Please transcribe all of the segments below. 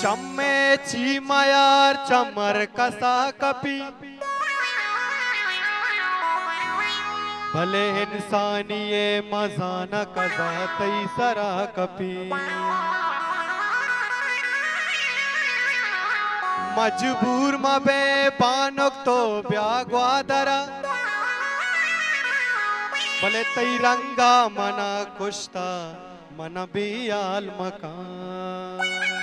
चम्मे चीमायार चमर कसा कपी भले इंसानी ये मजा न कजा तई सरा कपी मजबूर मबे बानक तो ब्याग्वादरा भले तई रंगा मना कुश्ता मन बियाल मकान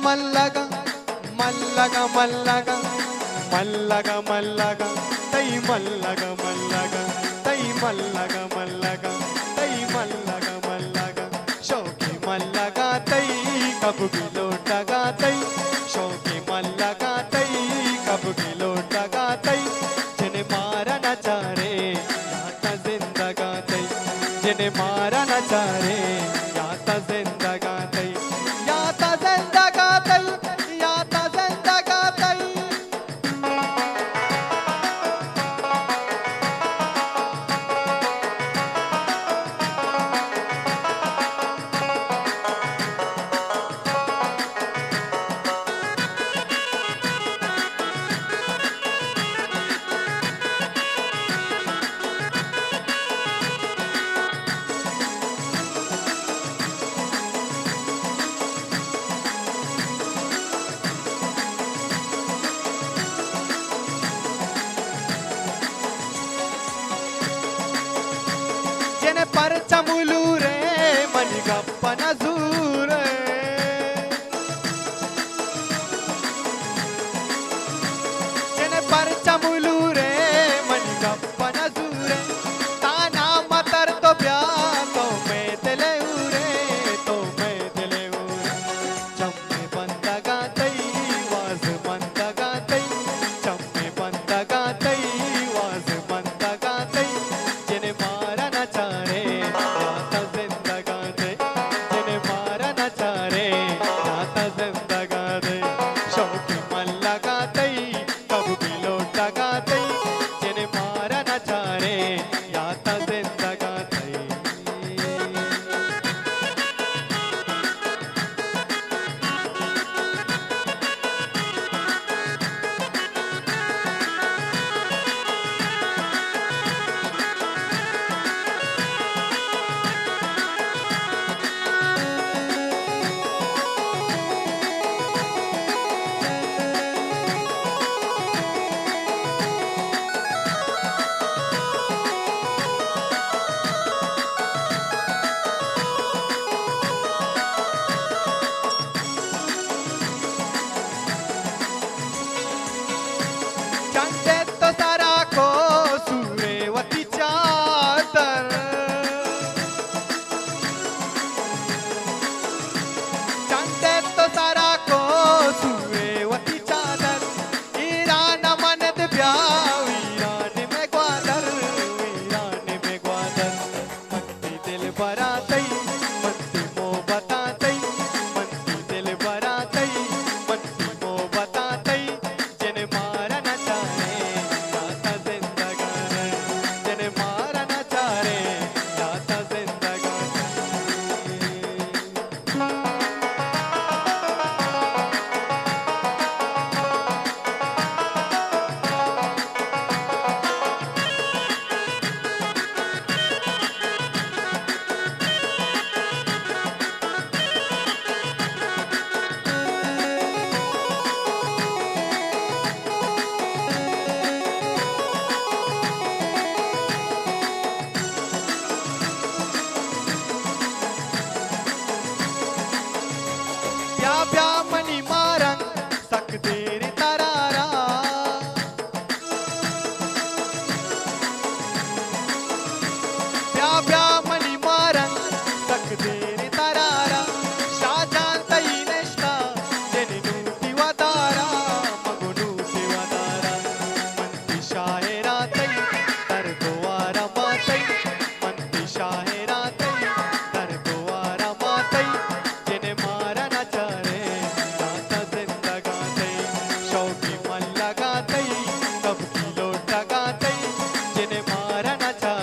मल्लगा मल्लगा मल्लगा मल्लगा मल्लगा तई मल्लगा मल्लगा तई मल्लगा मल्लगा तई मल्लगा मल्लगा शौकी मल्लगा तई कब गिलो टगा तई शौकी मल्लगा तई कब गिलो टगा तई जिन्हें मारा न चारे याता जिंदगा तई जिन्हें मारा न चारे याता जिंदगा तई याता जिंदगा तई याता जिंदगा तई परचमुलू रे मणिगप्पन जूर जने परचमुलू रे मणिगप्पन जूर ताना मतर तो ब्या तो मैं दिले उरे तो मैं दिले उरे चम्मे बंदगा तई वाज बंदगा तई चम्मे बंदगा तई वाज बंदगा तई जने मारा न चारे याता मारणाच्या